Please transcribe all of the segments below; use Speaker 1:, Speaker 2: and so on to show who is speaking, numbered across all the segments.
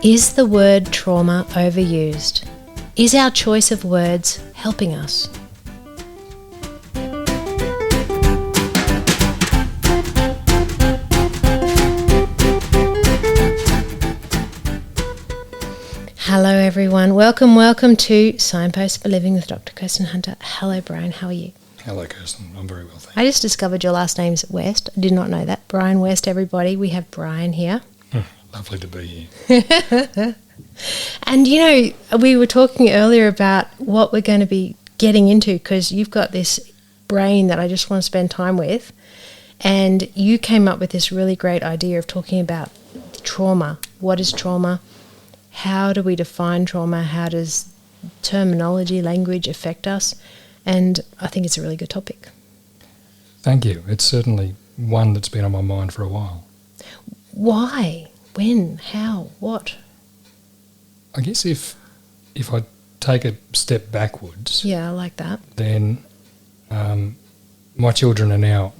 Speaker 1: Is the word trauma overused? Is our choice of words helping us? Hello everyone, welcome to Signposts for Living with Dr. Kirsten Hunter. Hello Bryan, how are you?
Speaker 2: Hello Kirsten, I'm very well, thank you.
Speaker 1: I just discovered your last name's West. I did not know that. Bryan West, everybody. We have Bryan here.
Speaker 2: Lovely to be here.
Speaker 1: And you know, we were talking earlier about what we're going to be getting into because you've got this brain that I just want to spend time with. And you came up with this really great idea of talking about trauma. What is trauma? How do we define trauma? How does terminology, language affect us? And I think it's a really good topic.
Speaker 2: Thank you. It's certainly one that's been on my mind for a while.
Speaker 1: Why? When? How? What?
Speaker 2: I guess if I take a step backwards,
Speaker 1: Yeah, I like that.
Speaker 2: then my children are now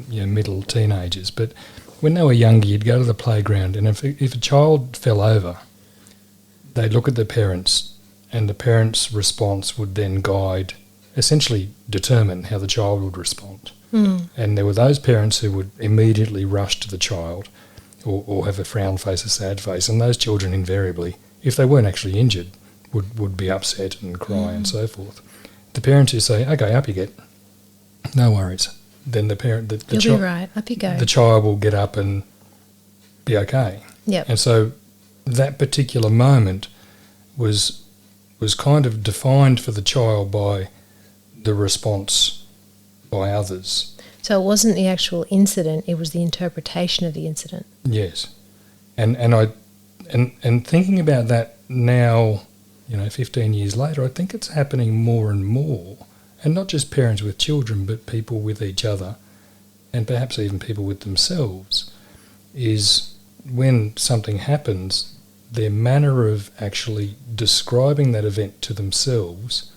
Speaker 2: middle teenagers, but when they were younger, you'd go to the playground, and if a child fell over, they'd look at the parents, and the parents' response would then essentially determine how the child would respond. And there were those parents who would immediately rush to the child or have a frown face, a sad face, and those children invariably, if they weren't actually injured, would be upset and cry and so forth. The parents who say, okay, up you get, no worries, then the parent,
Speaker 1: You'll be right, up you go.
Speaker 2: The child will get up and be okay.
Speaker 1: Yep.
Speaker 2: And so that particular moment was kind of defined for the child by the response by others.
Speaker 1: So it wasn't the actual incident, it was the interpretation of the incident.
Speaker 2: Yes. And thinking about that now, 15 years later, I think it's happening more and more. And not just parents with children, but people with each other, and perhaps even people with themselves, is when something happens, their manner of actually describing that event to themselves,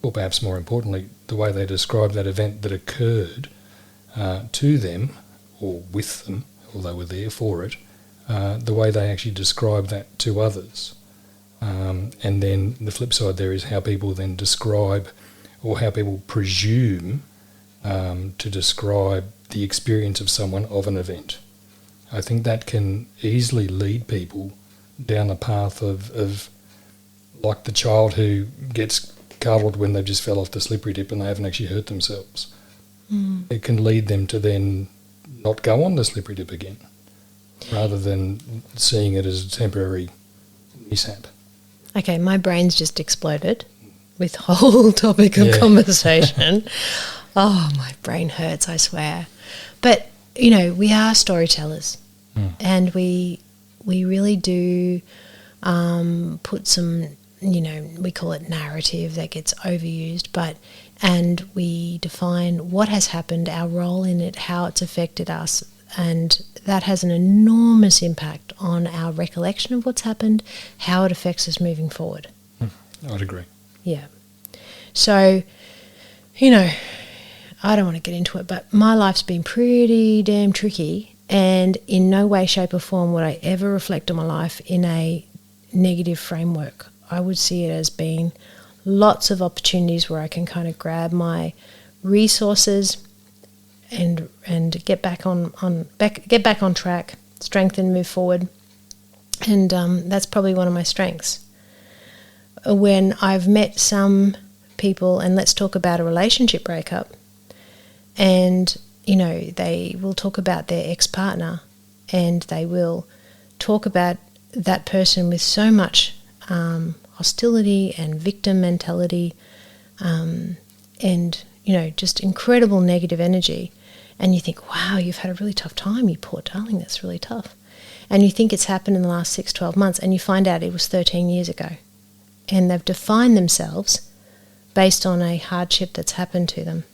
Speaker 2: or perhaps more importantly, the way they describe that event that occurred to them or with them, or they were there for it, the way they actually describe that to others. And then the flip side there is how people then describe or how people presume to describe the experience of someone of an event. I think that can easily lead people down a path of like the child who gets cuddled when they've just fell off the slippery dip and they haven't actually hurt themselves. It can lead them to then not go on the slippery dip again, rather than seeing it as a temporary mishap.
Speaker 1: Okay, my brain's just exploded with whole topic of conversation. Oh, my brain hurts, I swear. But, we are storytellers and we really do put some, we call it narrative that gets overused, and we define what has happened, our role in it, how it's affected us, and that has an enormous impact on our recollection of what's happened, how it affects us moving forward.
Speaker 2: I'd agree.
Speaker 1: Yeah. So, I don't want to get into it, but my life's been pretty damn tricky, and in no way, shape or form would I ever reflect on my life in a negative framework. I would see it as being lots of opportunities where I can kind of grab my resources and get back on track, strengthen, move forward, and that's probably one of my strengths. When I've met some people, and let's talk about a relationship breakup, and they will talk about their ex-partner, and they will talk about that person with so much hostility and victim mentality, and just incredible negative energy. And you think, wow, you've had a really tough time, you poor darling, that's really tough. And you think it's happened in the last 6-12 months, and you find out it was 13 years ago. And they've defined themselves based on a hardship that's happened to them.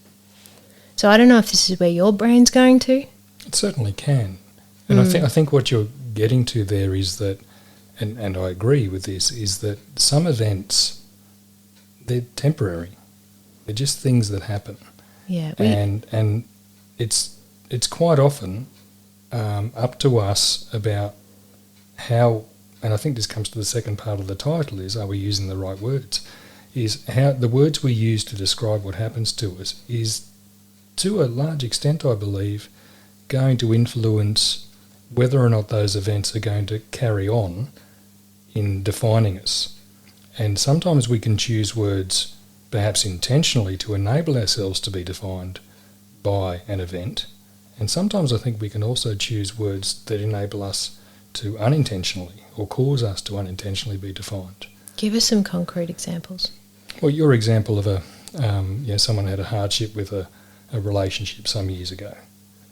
Speaker 1: So I don't know if this is where your brain's going to.
Speaker 2: It certainly can. And I think what you're getting to there is that, and I agree with this, is that some events, they're temporary. They're just things that happen.
Speaker 1: Yeah.
Speaker 2: And it's quite often up to us about how and I think this comes to the second part of the title, is are we using the right words? Is how the words we use to describe what happens to us is, to a large extent, I believe, going to influence whether or not those events are going to carry on in defining us. And sometimes we can choose words, perhaps intentionally, to enable ourselves to be defined by an event. And sometimes I think we can also choose words that enable us to unintentionally, or cause us to unintentionally be defined.
Speaker 1: Give us some concrete examples.
Speaker 2: Well, your example of someone had a hardship with a relationship some years ago,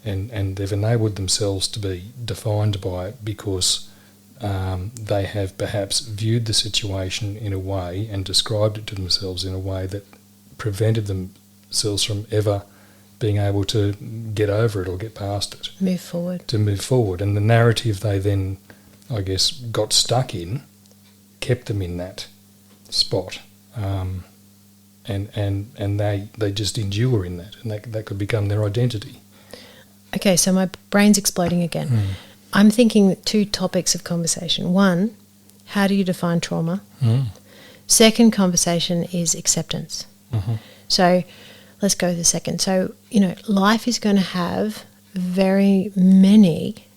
Speaker 2: and they've enabled themselves to be defined by it because they have perhaps viewed the situation in a way and described it to themselves in a way that prevented themselves from ever being able to get over it or get past it.
Speaker 1: Move forward. To
Speaker 2: move forward. And the narrative they then, I guess, got stuck in kept them in that spot. And they just endure in that, and that could become their identity.
Speaker 1: Okay, so my brain's exploding again. I'm thinking two topics of conversation. One, how do you define trauma? Second conversation is acceptance. So let's go to the second. So, life is going to have very many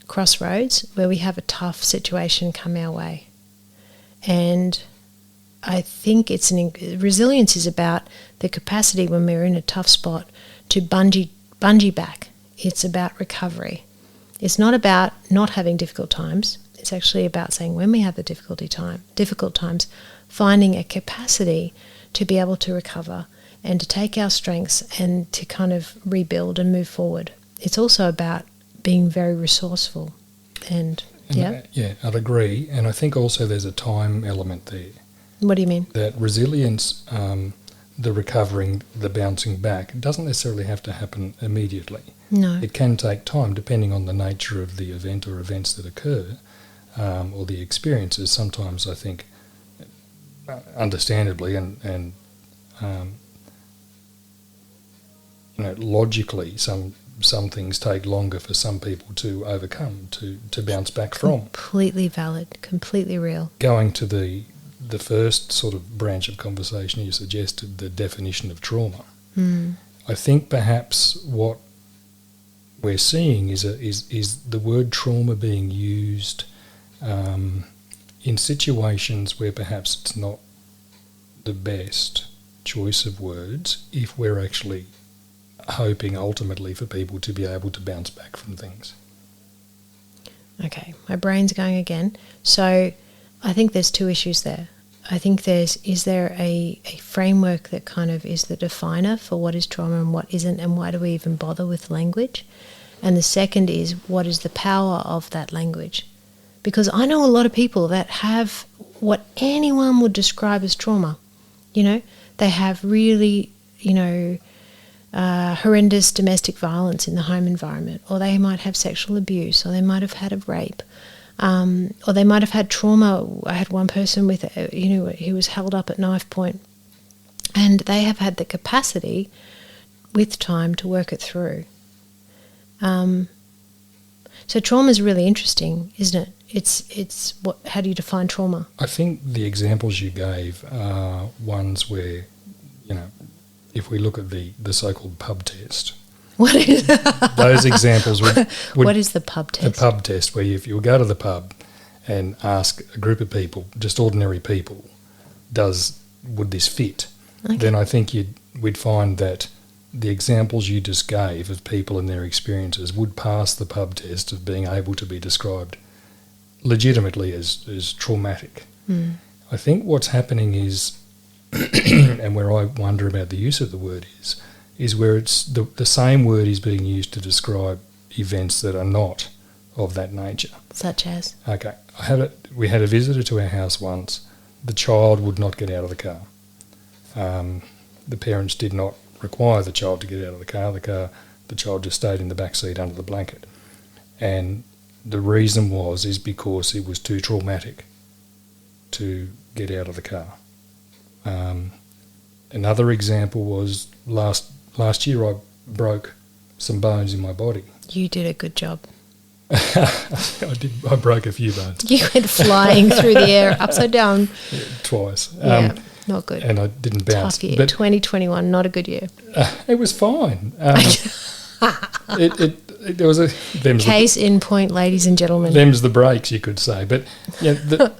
Speaker 1: crossroads where we have a tough situation come our way. And I think resilience is about the capacity when we're in a tough spot to bungee back. It's about recovery. It's not about not having difficult times. It's actually about saying when we have the difficult times, finding a capacity to be able to recover and to take our strengths and to kind of rebuild and move forward. It's also about being very resourceful. I'd agree. And I think also there's a time element there. What do you mean?
Speaker 2: That resilience, the recovering, the bouncing back, doesn't necessarily have to happen immediately.
Speaker 1: No.
Speaker 2: It can take time, depending on the nature of the event or events that occur, or the experiences. Sometimes I think, understandably and logically, some things take longer for some people to overcome, to bounce back from.
Speaker 1: Completely valid, completely real.
Speaker 2: Going to the first sort of branch of conversation you suggested, the definition of trauma. I think perhaps what we're seeing is the word trauma being used in situations where perhaps it's not the best choice of words if we're actually hoping ultimately for people to be able to bounce back from things.
Speaker 1: Okay, my brain's going again. So I think there's two issues there. I think is there a framework that kind of is the definer for what is trauma and what isn't, and why do we even bother with language? And the second is, what is the power of that language? Because I know a lot of people that have what anyone would describe as trauma. They have really, horrendous domestic violence in the home environment, or they might have sexual abuse, or they might have had a rape. Or they might have had trauma. I had one person with, he was held up at knife point, and they have had the capacity with time to work it through. So trauma is really interesting, isn't it? It's how do you define trauma?
Speaker 2: I think the examples you gave are ones where, if we look at the so-called pub test.
Speaker 1: What is
Speaker 2: those examples would
Speaker 1: what is the pub test?
Speaker 2: The pub test, where if you go to the pub and ask a group of people, just ordinary people, would this fit? Okay. Then I think we'd find that the examples you just gave of people and their experiences would pass the pub test of being able to be described legitimately as traumatic. I think what's happening is, and where I wonder about the use of the word is where it's the same word is being used to describe events that are not of that nature.
Speaker 1: Such as?
Speaker 2: Okay. We had a visitor to our house once. The child would not get out of the car. The parents did not require the child to get out of the car. The child just stayed in the back seat under the blanket. And the reason is because it was too traumatic to get out of the car. Another example was last year I broke some bones in my body.
Speaker 1: You did a good job.
Speaker 2: I broke a few bones.
Speaker 1: You went flying through the air, upside down.
Speaker 2: Yeah, twice.
Speaker 1: Yeah, not good.
Speaker 2: And I didn't bounce.
Speaker 1: Tough year.
Speaker 2: But
Speaker 1: 2021, not a good year.
Speaker 2: it was fine. There was
Speaker 1: Case in point, ladies and gentlemen.
Speaker 2: Them's the breaks, you could say. But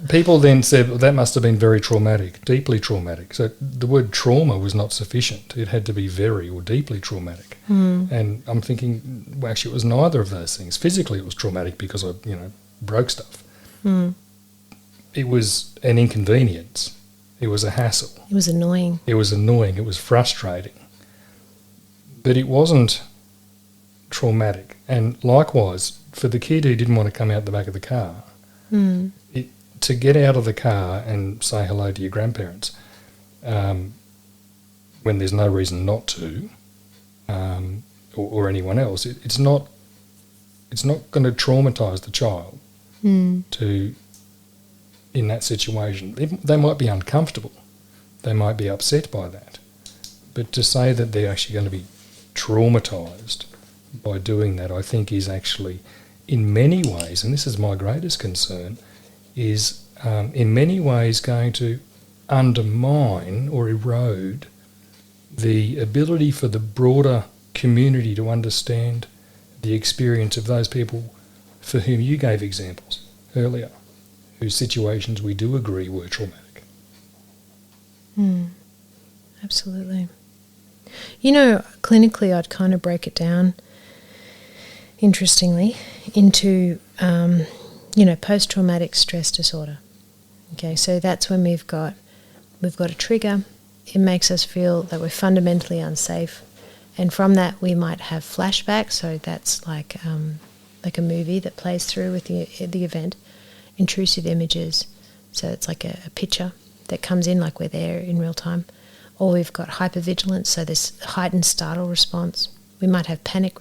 Speaker 2: people then said, well, that must have been very traumatic, deeply traumatic. So the word trauma was not sufficient. It had to be very or deeply traumatic. And I'm thinking, well, actually, it was neither of those things. Physically, it was traumatic because I, broke stuff. It was an inconvenience. It was a hassle.
Speaker 1: It was annoying.
Speaker 2: It was frustrating. But it wasn't traumatic. And likewise, for the kid who didn't want to come out the back of the car, to get out of the car and say hello to your grandparents when there's no reason not to, or anyone else, it's not going to traumatise the child to, in that situation. They might be uncomfortable. They might be upset by that. But to say that they're actually going to be traumatised by doing that, I think is actually, in many ways, and this is my greatest concern, is in many ways going to undermine or erode the ability for the broader community to understand the experience of those people for whom you gave examples earlier, whose situations we do agree were traumatic.
Speaker 1: Absolutely. Clinically, I'd kind of break it down, interestingly, into, post-traumatic stress disorder. Okay, so that's when we've got a trigger. It makes us feel that we're fundamentally unsafe, and from that we might have flashbacks. So that's like a movie that plays through with the event. Intrusive images. So it's like a picture that comes in like we're there in real time. Or we've got hypervigilance, so this heightened startle response. We might have panic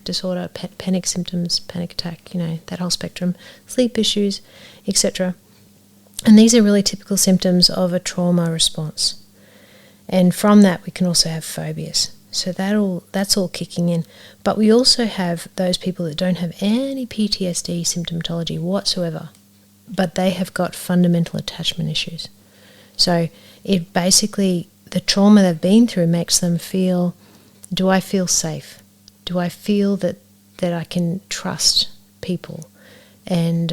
Speaker 1: disorder, panic symptoms, panic attack, that whole spectrum, sleep issues, etc. And these are really typical symptoms of a trauma response. And from that, we can also have phobias. So that's all kicking in. But we also have those people that don't have any PTSD symptomatology whatsoever, but they have got fundamental attachment issues. So it basically, the trauma they've been through makes them feel, do I feel safe? Do I feel that I can trust people? And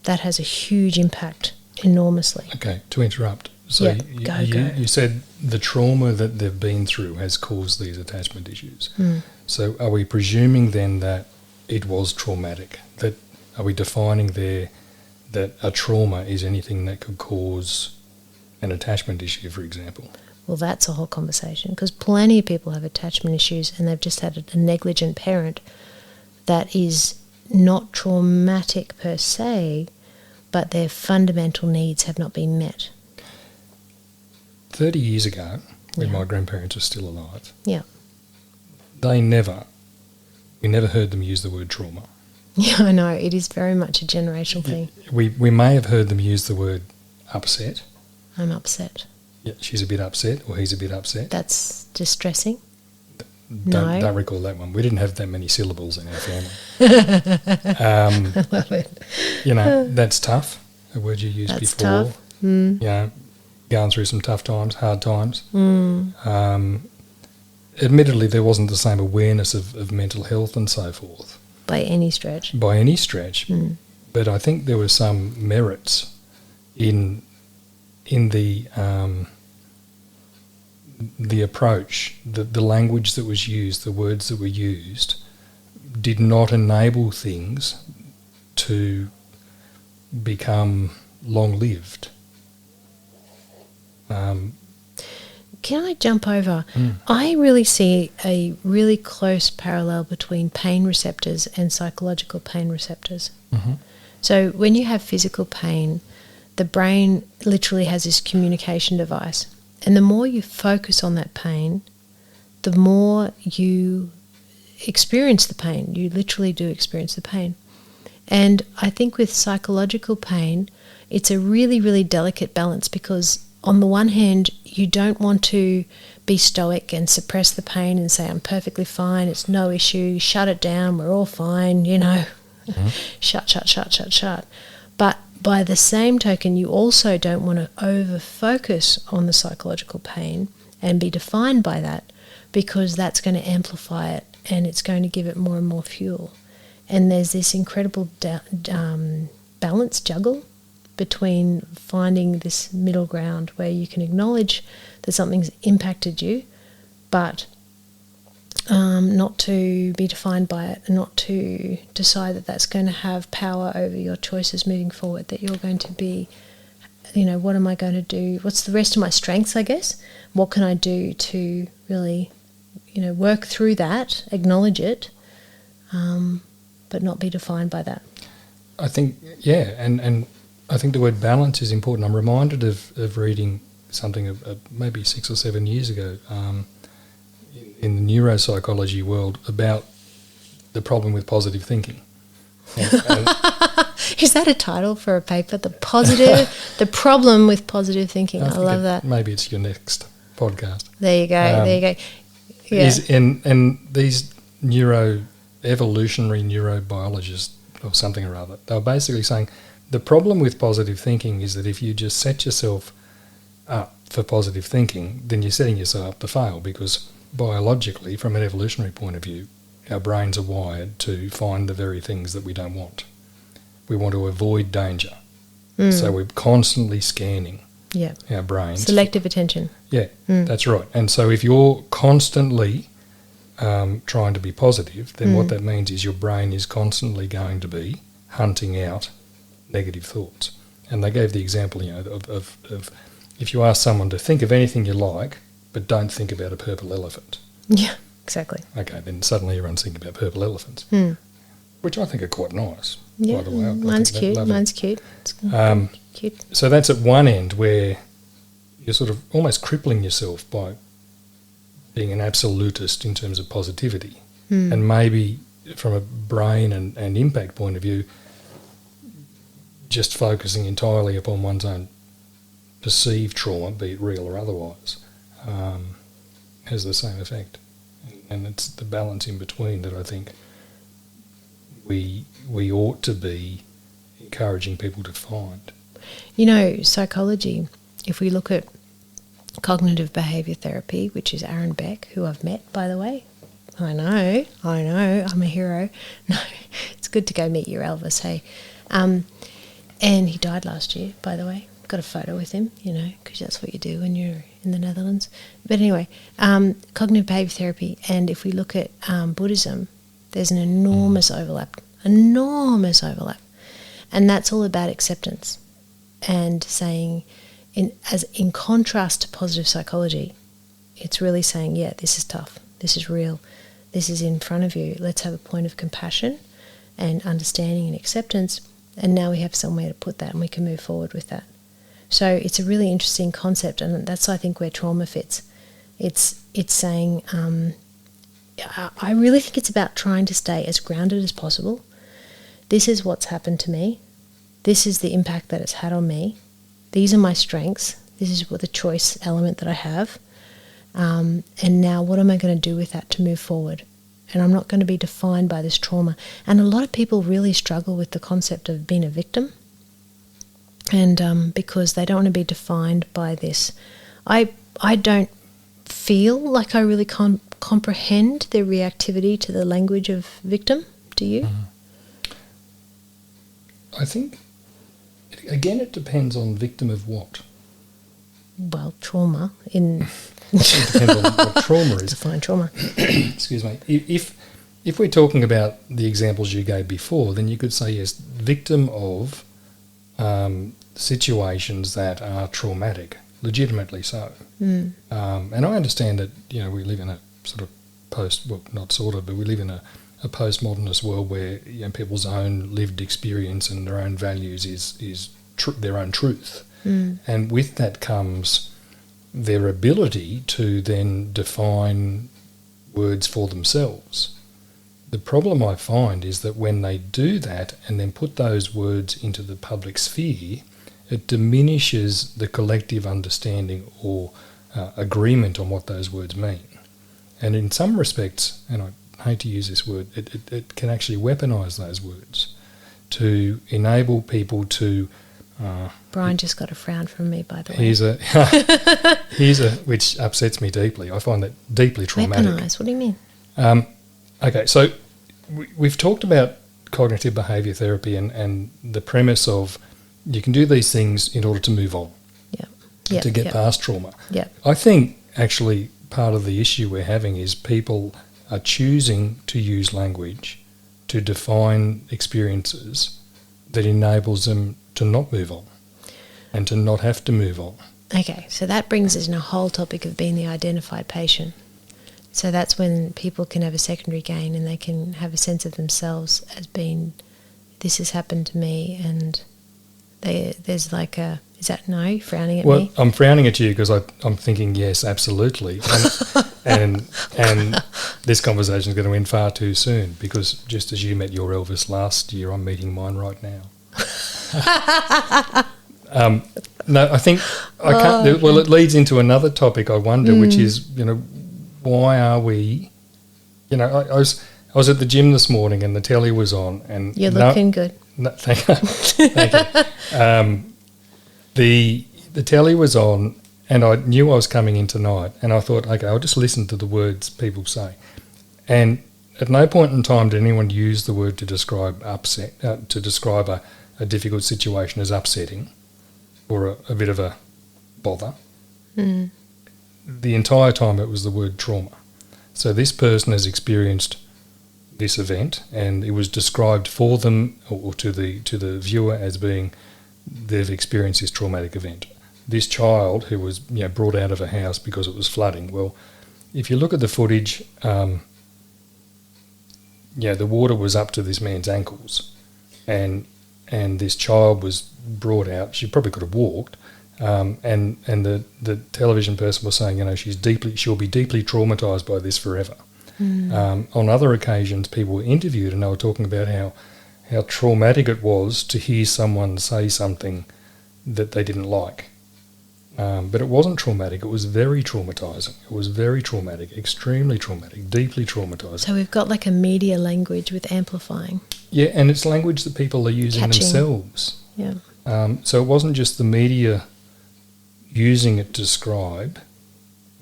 Speaker 1: that has a huge impact, enormously.
Speaker 2: Okay, to interrupt. So you said the trauma that they've been through has caused these attachment issues. So are we presuming then that it was traumatic? Are we defining there that a trauma is anything that could cause an attachment issue, for example?
Speaker 1: Well, that's a whole conversation, because plenty of people have attachment issues and they've just had a negligent parent that is not traumatic per se, but their fundamental needs have not been met.
Speaker 2: 30 years ago, when my grandparents were still alive, we never heard them use the word trauma.
Speaker 1: Yeah, I know. It is very much a generational thing.
Speaker 2: We may have heard them use the word upset.
Speaker 1: I'm upset.
Speaker 2: Yeah, she's a bit upset, or he's a bit upset.
Speaker 1: That's distressing.
Speaker 2: Don't recall that one. We didn't have that many syllables in our family.
Speaker 1: I love it.
Speaker 2: That's tough, a word you used
Speaker 1: that's
Speaker 2: before.
Speaker 1: Tough.
Speaker 2: Going through some tough times, hard times. Admittedly, there wasn't the same awareness of mental health and so forth.
Speaker 1: By any stretch.
Speaker 2: But I think there were some merits in the approach, the language that was used, the words that were used, did not enable things to become long-lived.
Speaker 1: Can I jump over? I really see a really close parallel between pain receptors and psychological pain receptors. So when you have physical pain, the brain literally has this communication device. And the more you focus on that pain, the more you experience the pain. You literally do experience the pain. And I think with psychological pain, it's a really, really delicate balance, because on the one hand, you don't want to be stoic and suppress the pain and say, I'm perfectly fine, it's no issue, shut it down, we're all fine, Shut. But by the same token, you also don't want to over-focus on the psychological pain and be defined by that, because that's going to amplify it and it's going to give it more and more fuel. And there's this incredible balance juggle between finding this middle ground where you can acknowledge that something's impacted you, but not to be defined by it, and not to decide that that's going to have power over your choices moving forward, that you're going to be, what am I going to do? What's the rest of my strengths, I guess? What can I do to really, work through that, acknowledge it, but not be defined by that?
Speaker 2: I think, and I think the word balance is important. I'm reminded of reading something of maybe 6 or 7 years ago in the neuropsychology world about the problem with positive thinking.
Speaker 1: Is that a title for a paper? The problem with positive thinking. I love that.
Speaker 2: Maybe it's your next podcast.
Speaker 1: There you go. Yeah.
Speaker 2: And these evolutionary neurobiologists or something or other, they were basically saying the problem with positive thinking is that if you just set yourself up for positive thinking, then you're setting yourself up to fail, because biologically, from an evolutionary point of view, our brains are wired to find the very things that we don't want. We want to avoid danger. So we're constantly scanning our brains.
Speaker 1: Selective attention.
Speaker 2: Yeah, that's right. And so if you're constantly trying to be positive, then what that means is your brain is constantly going to be hunting out negative thoughts. And they gave the example, of if you ask someone to think of anything you like, but don't think about a purple elephant.
Speaker 1: Yeah, exactly.
Speaker 2: Okay, then suddenly everyone's thinking about purple elephants, which I think are quite nice,
Speaker 1: yeah,
Speaker 2: by the way.
Speaker 1: Mine's cute. It's cute.
Speaker 2: So that's at one end where you're sort of almost crippling yourself by being an absolutist in terms of positivity. And maybe from a brain and impact point of view, just focusing entirely upon one's own perceived trauma, be it real or otherwise, has the same effect. And it's the balance in between that I think we ought to be encouraging people to find.
Speaker 1: Psychology, if we look at cognitive behaviour therapy, which is Aaron Beck, who I've met, by the way. I know, I'm a hero. No, it's good to go meet your Elvis, hey. And he died last year, by the way. Got a photo with him, because that's what you do when you're in the Netherlands. But anyway, cognitive behaviour therapy, and if we look at Buddhism, there's an enormous overlap. And that's all about acceptance and saying, in contrast to positive psychology, it's really saying, this is tough, this is real, this is in front of you. Let's have a point of compassion and understanding and acceptance, and now we have somewhere to put that and we can move forward with that. So it's a really interesting concept, and that's, I think, where trauma fits. It's saying, I really think it's about trying to stay as grounded as possible. This is what's happened to me. This is the impact that it's had on me. These are my strengths. This is what the choice element that I have. And now what am I going to do with that to move forward? And I'm not going to be defined by this trauma. And a lot of people really struggle with the concept of being a victim. And because they don't want to be defined by this. I don't feel like I really comprehend their reactivity to the language of victim. Do you?
Speaker 2: I think, again, it depends on victim of what.
Speaker 1: Well, trauma. It
Speaker 2: depends on what trauma is.
Speaker 1: Define trauma.
Speaker 2: Excuse me. If we're talking about the examples you gave before, then you could say, yes, victim of situations that are traumatic, legitimately so. And I understand that, we live in a sort of we live in a postmodernist world where people's own lived experience and their own values is their own truth. And with that comes their ability to then define words for themselves. The problem I find is that when they do that and then put those words into the public sphere, it diminishes the collective understanding or agreement on what those words mean. And in some respects, and I hate to use this word, it can actually weaponise those words. to enable people to...
Speaker 1: Bryan just got a frown from me, by the way.
Speaker 2: Here's a which upsets me deeply. I find that deeply traumatic.
Speaker 1: Weaponise, what do you mean?
Speaker 2: Okay, so we've talked about cognitive behaviour therapy and the premise of you can do these things in order to move on, to get past trauma.
Speaker 1: Yeah.
Speaker 2: I think actually part of the issue we're having is people are choosing to use language to define experiences that enables them to not move on and to not have to move on.
Speaker 1: Okay, so that brings us in a whole topic of being the identified patient. So that's when people can have a secondary gain and they can have a sense of themselves as being, this has happened to me, and there's like a, is that no, frowning at me?
Speaker 2: Well, I'm frowning at you because I'm thinking, yes, absolutely. And this conversation is going to end far too soon because just as you met your Elvis last year, I'm meeting mine right now. No, I think I can't.
Speaker 1: Okay.
Speaker 2: Well, it leads into another topic I wonder, which is, why are we? I was at the gym this morning and the telly was on, and
Speaker 1: You're looking good.
Speaker 2: No, thank you. The telly was on, and I knew I was coming in tonight, and I thought, okay, I'll just listen to the words people say, and at no point in time did anyone use the word to describe upset, to describe a difficult situation as upsetting or a bit of a bother.
Speaker 1: Mm.
Speaker 2: The entire time it was the word trauma. So this person has experienced this event and it was described for them or to the viewer as being they've experienced this traumatic event. This child who was brought out of a house because it was flooding, well, if you look at the footage, the water was up to this man's ankles and this child was brought out. She probably could have walked, and the television person was saying, she'll be deeply traumatised by this forever. Mm. On other occasions, people were interviewed and they were talking about how traumatic it was to hear someone say something that they didn't like. But it wasn't traumatic. It was very traumatising. It was very traumatic, extremely traumatic, deeply traumatising.
Speaker 1: So we've got like a media language with amplifying.
Speaker 2: Yeah, and it's language that people are using themselves.
Speaker 1: Yeah.
Speaker 2: So it wasn't just the media using it to describe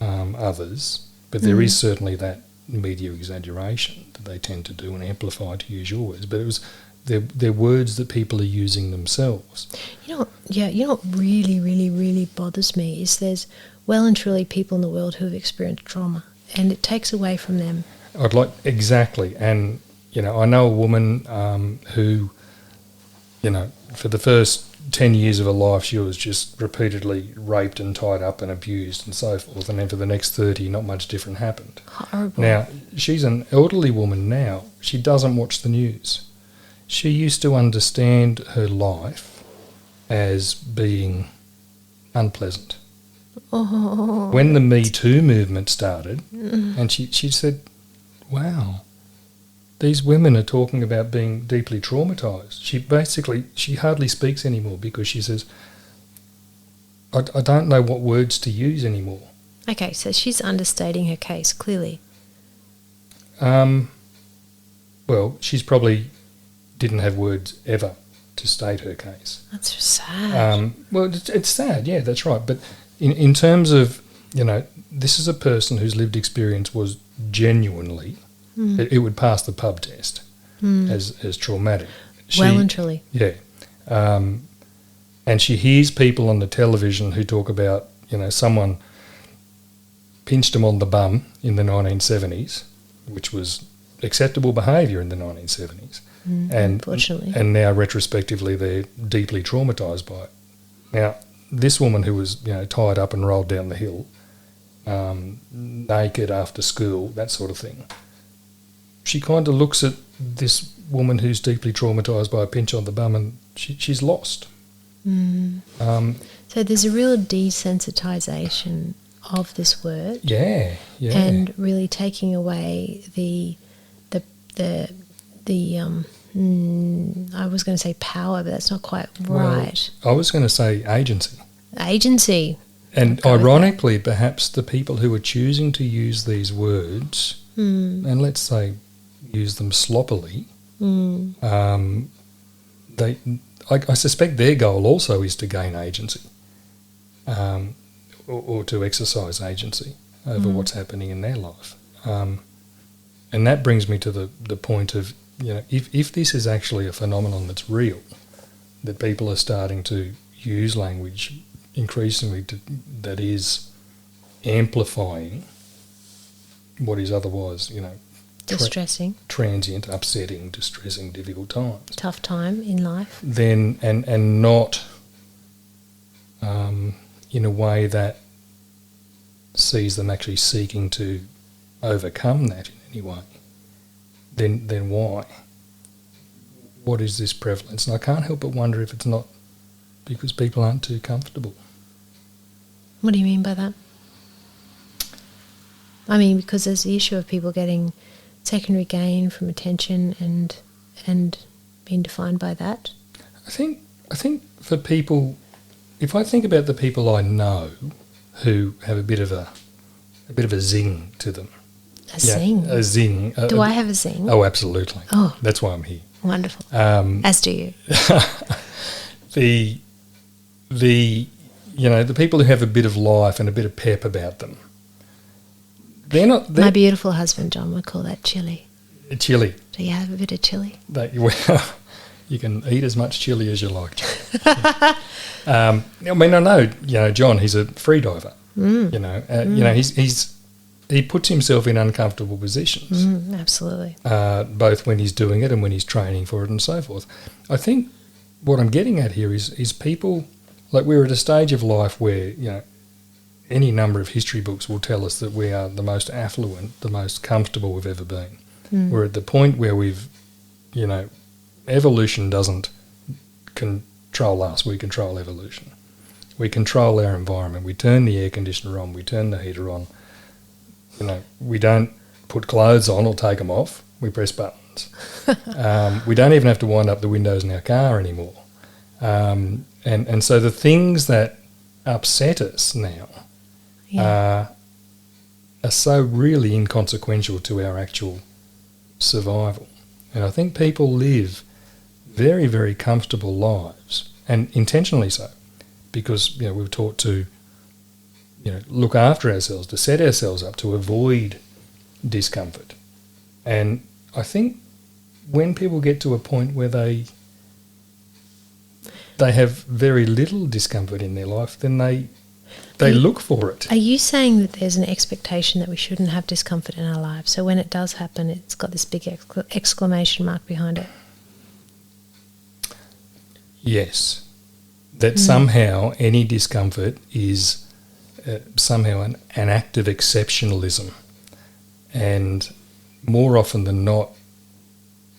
Speaker 2: others, but there is certainly that media exaggeration that they tend to do and amplify, to use your words. But it was they're words that people are using themselves. You know
Speaker 1: what really, really, really bothers me is there's well and truly people in the world who have experienced trauma, and it takes away from them.
Speaker 2: Exactly, and I know a woman who, for the first 10 years of her life, she was just repeatedly raped and tied up and abused and so forth, and then for the next 30, not much different happened.
Speaker 1: Horrible.
Speaker 2: Now, she's an elderly woman now. She doesn't watch the news. She used to understand her life as being unpleasant.
Speaker 1: Oh.
Speaker 2: When the Me Too movement started, and she said, wow, these women are talking about being deeply traumatised. She hardly speaks anymore because she says, I don't know what words to use anymore.
Speaker 1: Okay, so she's understating her case, clearly.
Speaker 2: Well, she's probably didn't have words ever to state her case.
Speaker 1: That's sad.
Speaker 2: Well, it's sad, yeah, that's right. But in terms of, this is a person whose lived experience was genuinely, it would pass the pub test as traumatic.
Speaker 1: Well and truly.
Speaker 2: Yeah. And she hears people on the television who talk about, someone pinched them on the bum in the 1970s, which was acceptable behaviour in the 1970s.
Speaker 1: Unfortunately.
Speaker 2: And now retrospectively they're deeply traumatised by it. Now, this woman who was, tied up and rolled down the hill, naked after school, that sort of thing, she kind of looks at this woman who's deeply traumatised by a pinch on the bum and she's lost.
Speaker 1: So there's a real desensitisation of this word.
Speaker 2: Yeah.
Speaker 1: And really taking away the I was going to say power, but that's not quite right.
Speaker 2: Well, I was going to say agency.
Speaker 1: Agency.
Speaker 2: And ironically, perhaps the people who are choosing to use these words, and let's say use them sloppily, I suspect their goal also is to gain agency, or to exercise agency over what's happening in their life. And that brings me to the point of, if this is actually a phenomenon that's real, that people are starting to use language increasingly that is amplifying what is otherwise,
Speaker 1: distressing,
Speaker 2: transient, upsetting, distressing, difficult times.
Speaker 1: Tough time in life.
Speaker 2: Then and not in a way that sees them actually seeking to overcome that in any way. Then why? What is this prevalence? And I can't help but wonder if it's not because people aren't too comfortable.
Speaker 1: What do you mean by that? I mean, because there's the issue of people getting secondary gain from attention and being defined by that.
Speaker 2: I think for people, if I think about the people I know who have a bit of a zing to them.
Speaker 1: A zing?
Speaker 2: A zing.
Speaker 1: Do I have a zing?
Speaker 2: Oh, absolutely.
Speaker 1: Oh.
Speaker 2: That's why I'm here.
Speaker 1: Wonderful. As do you.
Speaker 2: The people who have a bit of life and a bit of pep about them, they're not...
Speaker 1: My beautiful husband, John, would call that chili.
Speaker 2: Chili.
Speaker 1: Do you have a bit of chili?
Speaker 2: You can eat as much chili as you like. I know, John, he's a free diver. He puts himself in uncomfortable positions.
Speaker 1: Absolutely.
Speaker 2: Both when he's doing it and when he's training for it and so forth. I think what I'm getting at here is people, like, we're at a stage of life where, any number of history books will tell us that we are the most affluent, the most comfortable we've ever been. We're at the point where we've, evolution doesn't control us, we control evolution. We control our environment. We turn the air conditioner on, we turn the heater on. We don't put clothes on or take them off, we press buttons. We don't even have to wind up the windows in our car anymore. And so the things that upset us now are so really inconsequential to our actual survival. And I think people live very, very comfortable lives, and intentionally so, because we're taught to look after ourselves, to set ourselves up to avoid discomfort. And I think when people get to a point where they have very little discomfort in their life, then they look for it.
Speaker 1: Are you saying that there's an expectation that we shouldn't have discomfort in our lives? So when it does happen, it's got this big exclamation mark behind it? Yes. That somehow any discomfort is somehow an act of exceptionalism. And more often than not,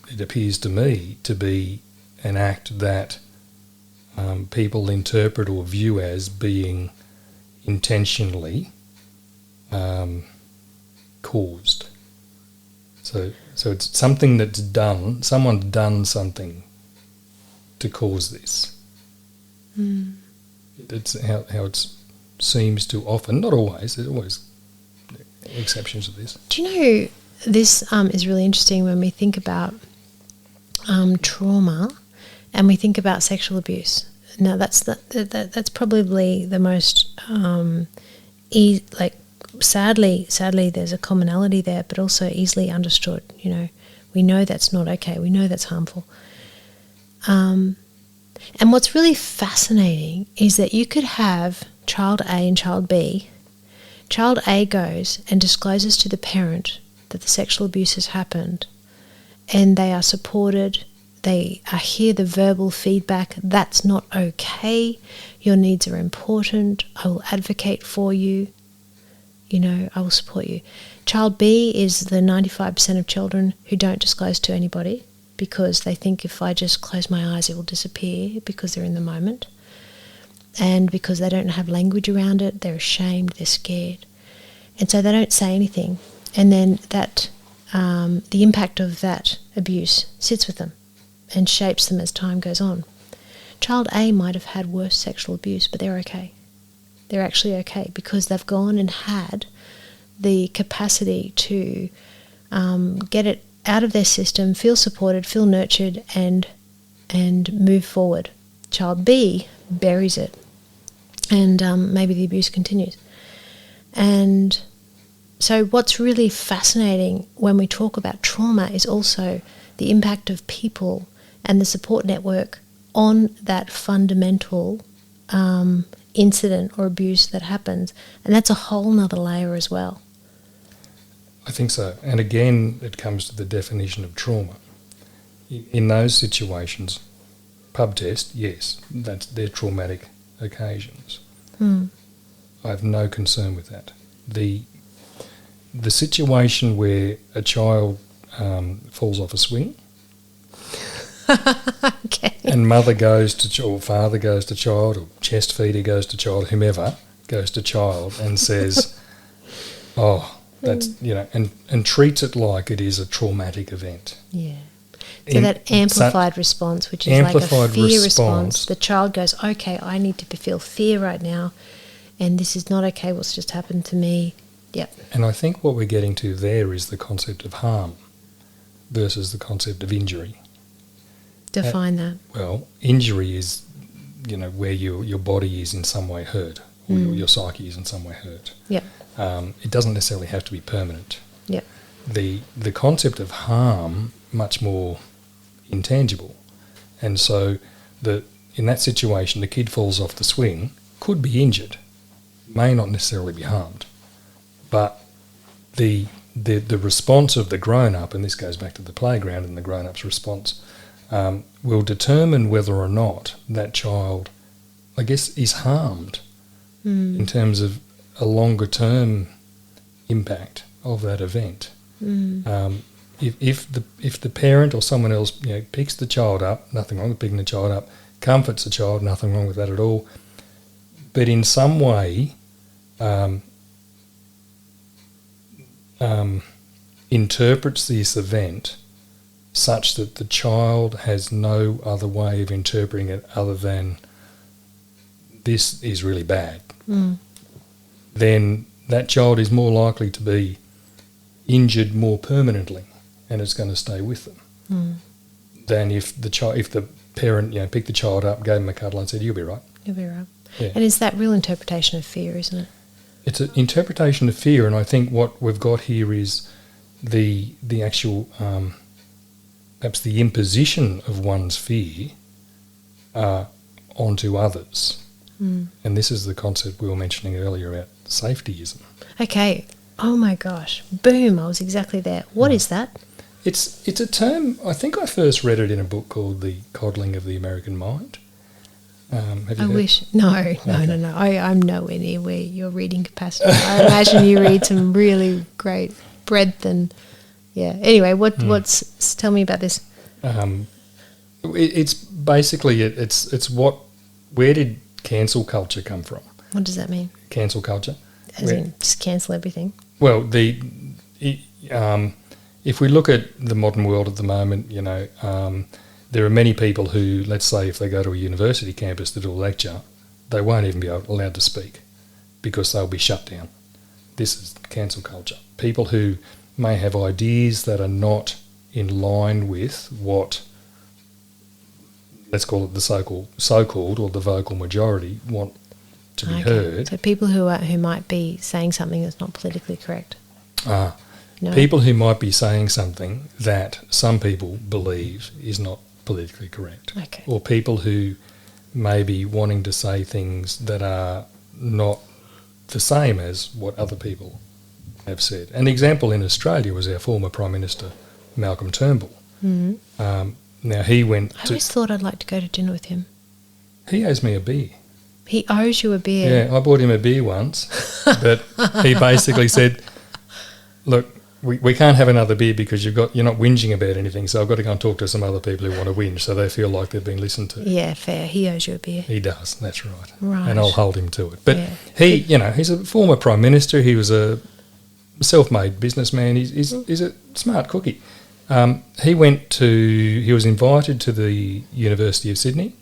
Speaker 1: it appears to me to be an act that people interpret or view as being intentionally caused. So it's something that's done, someone's done something to cause this. It's how it seems to often, not always, there's always exceptions to this. Do you know, this is really interesting when we think about trauma and we think about sexual abuse. Now that's probably the most sadly there's a commonality there, but also easily understood. We know that's not okay. We know that's harmful. And what's really fascinating is that you could have child A and child B. Child A goes and discloses to the parent that the sexual abuse has happened, and they are supported. They hear the verbal feedback, that's not okay, your needs are important, I will advocate for you, I will support you. Child B is the 95% of children who don't disclose to anybody because they think if I just close my eyes it will disappear because they're in the moment. And because they don't have language around it, they're ashamed, they're scared. And so they don't say anything. And then that the impact of that abuse sits with them and shapes them as time goes on. Child A might have had worse sexual abuse, but they're okay. They're actually okay because they've gone and had the capacity to get it out of their system, feel supported, feel nurtured, and and move forward. Child B buries it, and maybe the abuse continues. And so what's really fascinating when we talk about trauma is also the impact of people and the support network on that fundamental incident or abuse that happens. And that's a whole nother layer as well.
Speaker 2: I think so. And again, it comes to the definition of trauma. In those situations, pub test, yes, they're traumatic occasions. I have no concern with that. The situation where a child falls off a swing,
Speaker 1: Okay.
Speaker 2: and mother goes to or father goes to child, or chest feeder goes to child, whomever goes to child and says, "Oh, that's and treats it like it is a traumatic event."
Speaker 1: Yeah. So that amplified response, which is like a fear response, the child goes, "Okay, I need to feel fear right now, and this is not okay. What's just happened to me?" Yep.
Speaker 2: And I think what we're getting to there is the concept of harm versus the concept of injury.
Speaker 1: Define that.
Speaker 2: Well, injury is, where your body is in some way hurt, or your psyche is in some way hurt.
Speaker 1: Yep.
Speaker 2: It doesn't necessarily have to be permanent.
Speaker 1: Yep.
Speaker 2: The concept of harm, much more intangible. And so in that situation, the kid falls off the swing, could be injured, may not necessarily be harmed. But the response of the grown-up, and this goes back to the playground and the grown-up's response, will determine whether or not that child, I guess, is harmed in terms of a longer-term impact of that event. If the parent or someone else picks the child up, nothing wrong with picking the child up, comforts the child, nothing wrong with that at all, but in some way interprets this event such that the child has no other way of interpreting it other than this is really bad, then that child is more likely to be injured more permanently, and it's going to stay with them, than if the parent picked the child up, gave him a cuddle and said, "You'll be right."
Speaker 1: You'll be right.
Speaker 2: Yeah.
Speaker 1: And it's that real interpretation of fear, isn't it?
Speaker 2: It's an interpretation of fear, and I think what we've got here is the actual perhaps the imposition of one's fear onto others. And this is the concept we were mentioning earlier about safetyism.
Speaker 1: Okay. Oh my gosh. Boom. I was exactly there. What is that?
Speaker 2: It's a term, I think I first read it in a book called The Coddling of the American Mind. Have you heard?
Speaker 1: No. I'm nowhere near where your reading capacity. I imagine you read some really great breadth and Anyway, tell me about this.
Speaker 2: It's basically where did cancel culture come from?
Speaker 1: What does that mean?
Speaker 2: Cancel culture,
Speaker 1: as in just cancel everything.
Speaker 2: Well, if we look at the modern world at the moment, there are many people who, let's say, if they go to a university campus to do a lecture, they won't even be allowed to speak because they'll be shut down. This is cancel culture. People who may have ideas that are not in line with what, let's call it the so-called or the vocal majority want to be heard.
Speaker 1: So people who might be saying something that's not politically correct.
Speaker 2: No. People who might be saying something that some people believe is not politically correct.
Speaker 1: Okay.
Speaker 2: Or people who may be wanting to say things that are not the same as what other people have said. An example in Australia was our former Prime Minister, Malcolm Turnbull. Now he went
Speaker 1: I always thought I'd like to go to dinner with him.
Speaker 2: He owes me a beer.
Speaker 1: He owes you a beer?
Speaker 2: Yeah, I bought him a beer once, but he basically said, look, we can't have another beer because you're not whinging about anything, so I've got to go and talk to some other people who want to whinge so they feel like they've been listened to.
Speaker 1: Yeah, fair. He owes you a beer.
Speaker 2: He does, that's right.
Speaker 1: Right.
Speaker 2: And I'll hold him to it. But he's a former Prime Minister. He was a self-made businessman. He's a smart cookie. He was invited to the University of Sydney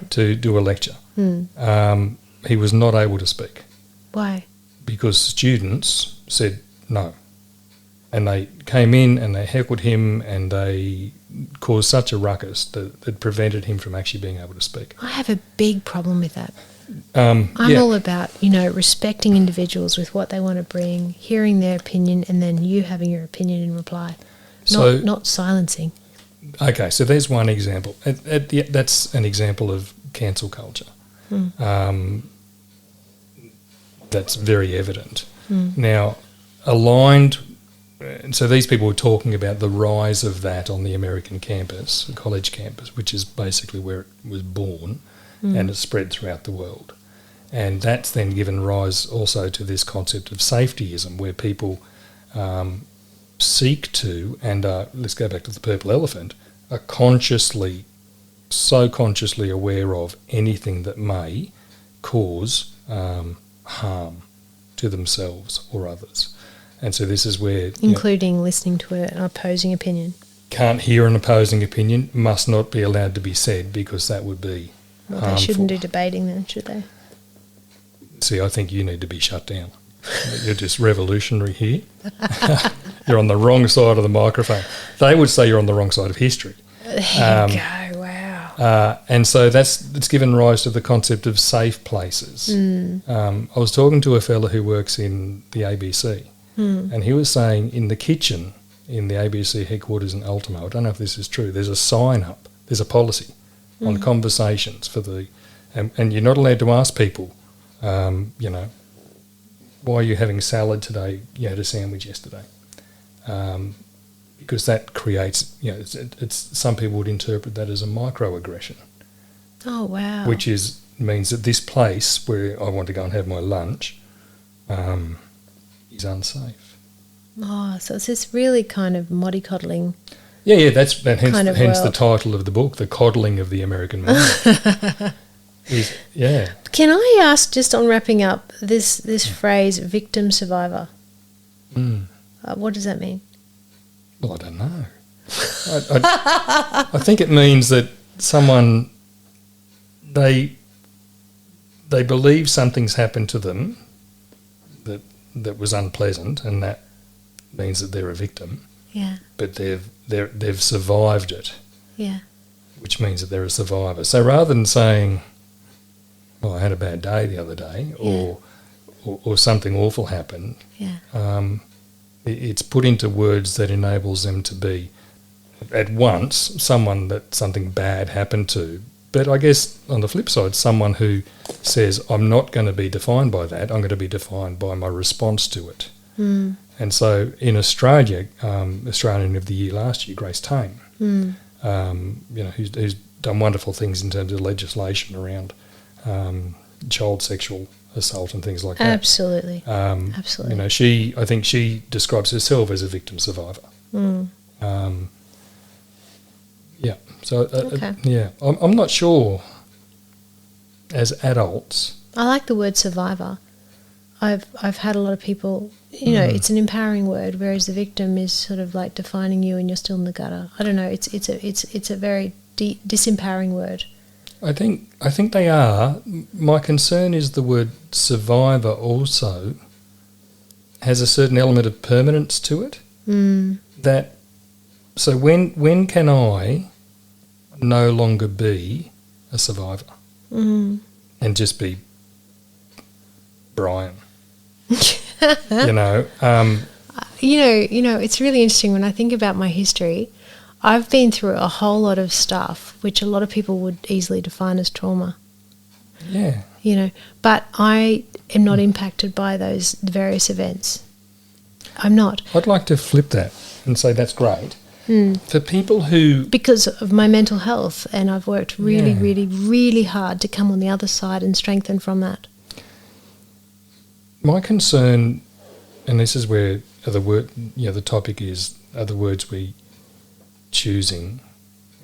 Speaker 2: to do a lecture. He was not able to speak.
Speaker 1: Why?
Speaker 2: Because students said no. And they came in and they heckled him and they caused such a ruckus that it prevented him from actually being able to speak.
Speaker 1: I have a big problem with that.
Speaker 2: I'm
Speaker 1: all about, respecting individuals with what they want to bring, hearing their opinion, and then you having your opinion in reply. Not silencing.
Speaker 2: Okay, so there's one example. That's an example of cancel culture. That's very evident. Now, so these people were talking about the rise of that on the American campus, the college campus, which is basically where it was born, and it's spread throughout the world. And that's then given rise also to this concept of safetyism, where people seek to, and let's go back to the purple elephant, are so consciously aware of anything that may cause harm to themselves or others. And so this is where...
Speaker 1: Including listening to an opposing opinion.
Speaker 2: Can't hear an opposing opinion, must not be allowed to be said because that would be harmful.
Speaker 1: They shouldn't do debating then, should they?
Speaker 2: See, I think you need to be shut down. You're just revolutionary here. You're on the wrong side of the microphone. They would say you're on the wrong side of history.
Speaker 1: There you go, wow.
Speaker 2: And so it's given rise to the concept of safe places. I was talking to a fella who works in the ABC, and he was saying in the kitchen in the ABC headquarters in Ultimo, I don't know if this is true, there's a sign up, there's a policy on conversations for and you're not allowed to ask people, why are you having salad today? You had a sandwich yesterday. Because that creates, it's some people would interpret that as a microaggression.
Speaker 1: Oh, wow.
Speaker 2: Which means that this place where I want to go and have my lunch is unsafe.
Speaker 1: Oh, so it's this really kind of mollycoddling.
Speaker 2: Yeah, hence the
Speaker 1: world.
Speaker 2: title of the book, The Coddling of the American Mind.
Speaker 1: Can I ask, just on wrapping up, this phrase, victim survivor? What does that mean?
Speaker 2: Well, I don't know. I think it means that someone, they believe something's happened to them that was unpleasant, and that means that they're a victim.
Speaker 1: Yeah.
Speaker 2: But they've survived it.
Speaker 1: Yeah.
Speaker 2: Which means that they're a survivor. So rather than saying, "Well, I had a bad day the other day," or something awful happened, it's put into words that enables them to be, at once, someone that something bad happened to. But I guess on the flip side, someone who says, I'm not going to be defined by that, I'm going to be defined by my response to it. And so in Australia, Australian of the Year last year, Grace Tame, who's done wonderful things in terms of legislation around child sexual assault and things like that.
Speaker 1: Absolutely. Absolutely.
Speaker 2: I think she describes herself as a victim survivor. I'm not sure as adults.
Speaker 1: I like the word survivor. I've had a lot of people, it's an empowering word, whereas the victim is sort of like defining you and you're still in the gutter. I don't know. It's a very disempowering word.
Speaker 2: I think they are. My concern is the word survivor also has a certain element of permanence to it. So when can I no longer be a survivor and just be Bryan?
Speaker 1: It's really interesting when I think about my history. I've been through a whole lot of stuff which a lot of people would easily define as trauma.
Speaker 2: Yeah.
Speaker 1: But I am not impacted by those various events. I'm not.
Speaker 2: I'd like to flip that and say that's great. For people who...
Speaker 1: Because of my mental health, and I've worked really, really, really hard to come on the other side and strengthen from that.
Speaker 2: My concern, and this is where the topic is, are the words we choosing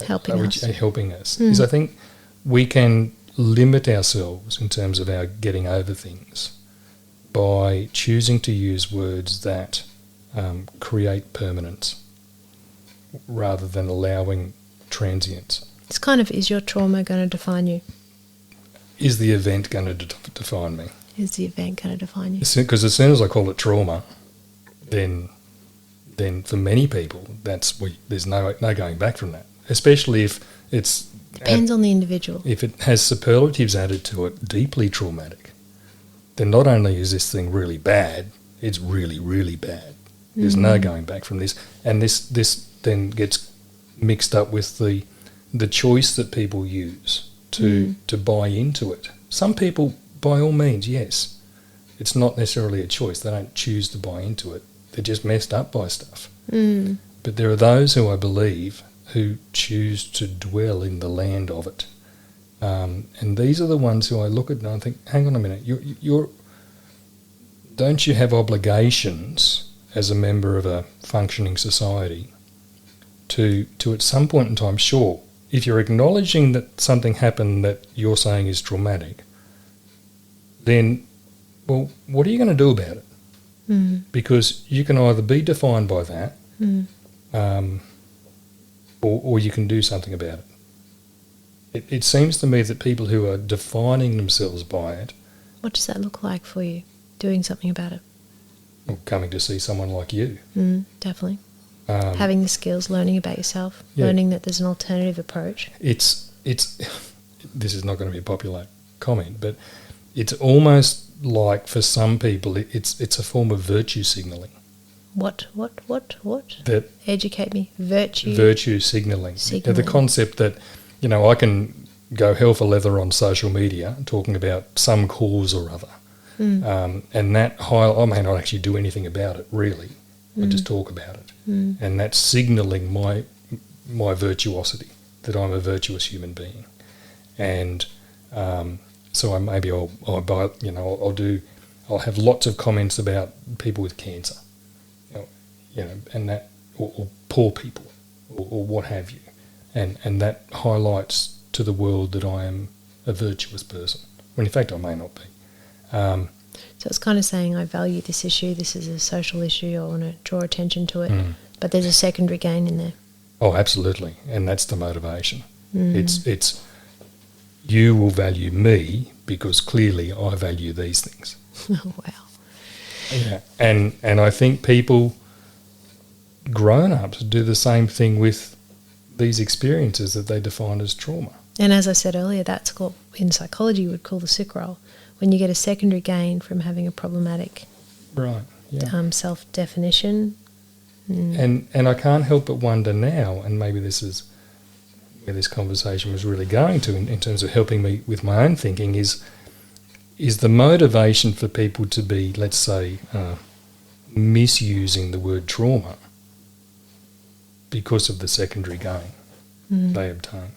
Speaker 1: helping us,
Speaker 2: is I think we can limit ourselves in terms of our getting over things by choosing to use words that create permanence rather than allowing transience.
Speaker 1: It's kind of, is your trauma going to define you?
Speaker 2: Is the event going to define me?
Speaker 1: Is the event going to define you?
Speaker 2: Because as soon as I call it trauma, then then for many people, there's no going back from that. Especially if it's
Speaker 1: Depends on the individual.
Speaker 2: If it has superlatives added to it, deeply traumatic, then not only is this thing really bad, it's really, really bad. There's no going back from this. And this then gets mixed up with the choice that people use to buy into it. Some people, by all means, yes. It's not necessarily a choice. They don't choose to buy into it. They're just messed up by stuff. But there are those who I believe who choose to dwell in the land of it. And these are the ones who I look at and I think, hang on a minute, don't you have obligations as a member of a functioning society to at some point in time, sure, if you're acknowledging that something happened that you're saying is traumatic, then, well, what are you going to do about it? Because you can either be defined by that or you can do something about it. It seems to me that people who are defining themselves by it...
Speaker 1: What does that look like for you, doing something about it?
Speaker 2: Well, coming to see someone like you.
Speaker 1: Definitely. Having the skills, learning about yourself, learning that there's an alternative approach.
Speaker 2: It's this is not going to be a popular comment, but it's almost like for some people it's a form of virtue signalling.
Speaker 1: What?
Speaker 2: That
Speaker 1: Educate me.
Speaker 2: Virtue signalling. The concept that, I can go hell for leather on social media talking about some cause or other. And that I may not actually do anything about it, really. I just talk about it. And that's signalling my virtuosity, that I'm a virtuous human being. And so I'll have lots of comments about people with cancer, and that, or poor people, or what have you, and that highlights to the world that I am a virtuous person, when in fact I may not be.
Speaker 1: So it's kind of saying, I value this issue, this is a social issue, I want to draw attention to it, but there's a secondary gain in there.
Speaker 2: Oh, absolutely, and that's the motivation. It's you will value me because clearly I value these things.
Speaker 1: Oh, wow.
Speaker 2: Yeah, and I think people, grown-ups, do the same thing with these experiences that they define as trauma. And
Speaker 1: as I said earlier, that's what in psychology you would call the sick role, when you get a secondary gain from having a problematic self-definition.
Speaker 2: And I can't help but wonder now, and maybe this is where this conversation was really going to in terms of helping me with my own thinking, is the motivation for people to be, let's say, misusing the word trauma because of the secondary gain they obtain.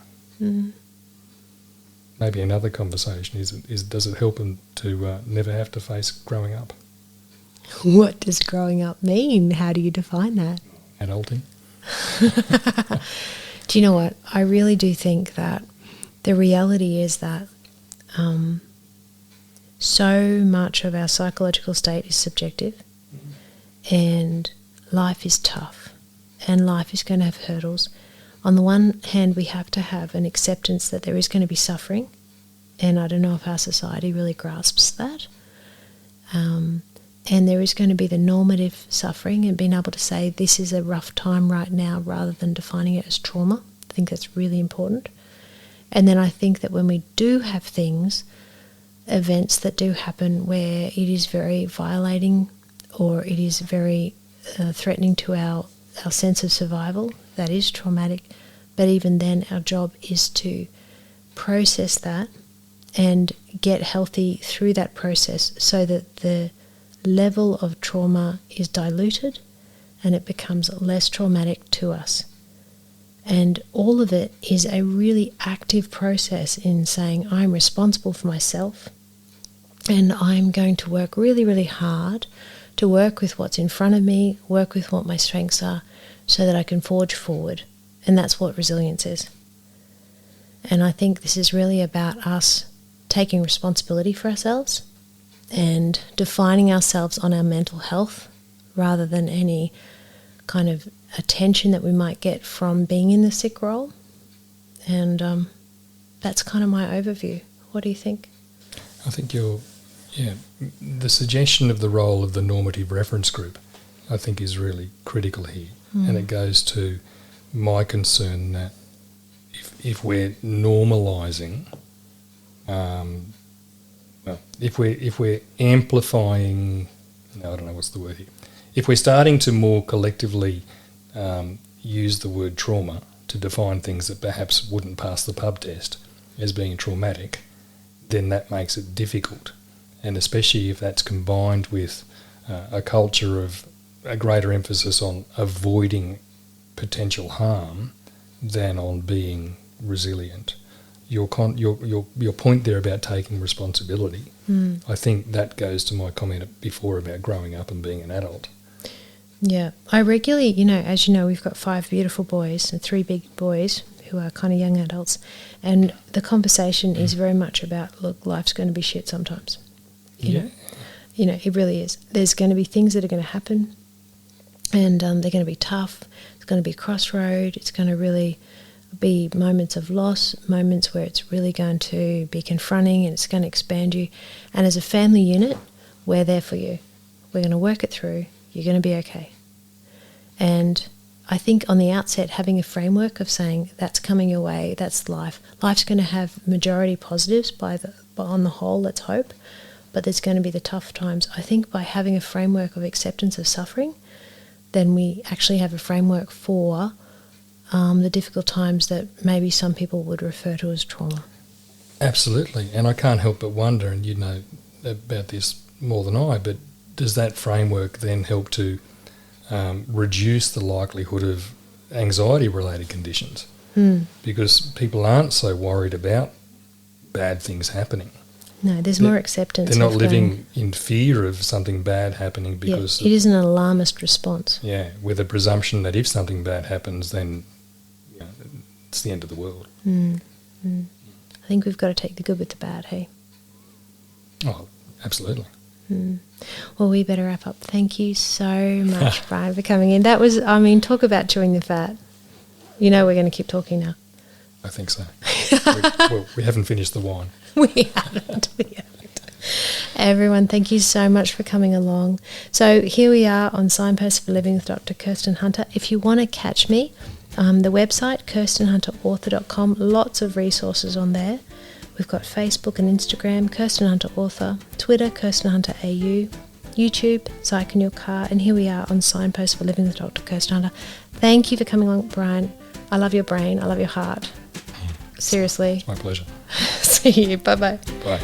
Speaker 2: Maybe another conversation is does it help them to never have to face growing up?
Speaker 1: What does growing up mean? How do you define that?
Speaker 2: Adulting.
Speaker 1: Do you know what? I really do think that the reality is that so much of our psychological state is subjective, and life is tough, and life is going to have hurdles. On the one hand, we have to have an acceptance that there is going to be suffering, and I don't know if our society really grasps that. And there is going to be the normative suffering, and being able to say this is a rough time right now rather than defining it as trauma. I think that's really important. And then I think that when we do have events that do happen where it is very violating or it is very threatening to our sense of survival, that is traumatic. But even then, our job is to process that and get healthy through that process so that the level of trauma is diluted and it becomes less traumatic to us. And all of it is a really active process in saying, I'm responsible for myself and I'm going to work really, really hard to work with what's in front of me, work with what my strengths are, so that I can forge forward. And that's what resilience is. And I think this is really about us taking responsibility for ourselves and defining ourselves on our mental health rather than any kind of attention that we might get from being in the sick role. And that's kind of my overview. What do you think?
Speaker 2: I think the suggestion of the role of the normative reference group I think is really critical here. And it goes to my concern that if we're normalising, if we're amplifying, no, I don't know what's the word here. If we're starting to more collectively use the word trauma to define things that perhaps wouldn't pass the pub test as being traumatic, then that makes it difficult. And especially if that's combined with a culture of a greater emphasis on avoiding potential harm than on being resilient. Your point there about taking responsibility, I think that goes to my comment before about growing up and being an adult.
Speaker 1: Yeah, I regularly, as you know, we've got 5 beautiful boys and 3 big boys who are kind of young adults, and the conversation is very much about, look, life's going to be shit sometimes. You know, it really is. There's going to be things that are going to happen, and they're going to be tough. It's going to be a crossroad. It's going to really be moments of loss, moments where it's really going to be confronting and it's going to expand you. And as a family unit, we're there for you. We're going to work it through. You're going to be okay. And I think on the outset, having a framework of saying that's coming your way, that's life. Life's going to have majority positives on the whole, let's hope, but there's going to be the tough times. I think by having a framework of acceptance of suffering, then we actually have a framework for the difficult times that maybe some people would refer to as trauma.
Speaker 2: Absolutely. And I can't help but wonder, and you know about this more than I, but does that framework then help to reduce the likelihood of anxiety-related conditions? Because people aren't so worried about bad things happening.
Speaker 1: No, there's more acceptance.
Speaker 2: They're not living in fear of something bad happening because...
Speaker 1: it is an alarmist response.
Speaker 2: Yeah, with a presumption that if something bad happens, then it's the end of the world.
Speaker 1: I think we've got to take the good with the bad, hey?
Speaker 2: Oh, absolutely.
Speaker 1: Well, we better wrap up. Thank you so much, Bryan, for coming in. That was, talk about chewing the fat. You know we're going to keep talking now.
Speaker 2: I think so. we haven't finished the wine.
Speaker 1: We haven't. Everyone, thank you so much for coming along. So here we are on Signposts for Living with Dr. Kirsten Hunter. If you want to catch me, the website, kirstenhunterauthor.com, lots of resources on there. We've got Facebook and Instagram, Kirsten Hunter Author, Twitter, Kirsten Hunter AU, YouTube, Psych in Your Car, and here we are on Signposts for Living with Dr. Kirsten Hunter. Thank you for coming along, Bryan. I love your brain. I love your heart. Seriously.
Speaker 2: It's my pleasure.
Speaker 1: See you. Bye-bye.
Speaker 2: Bye.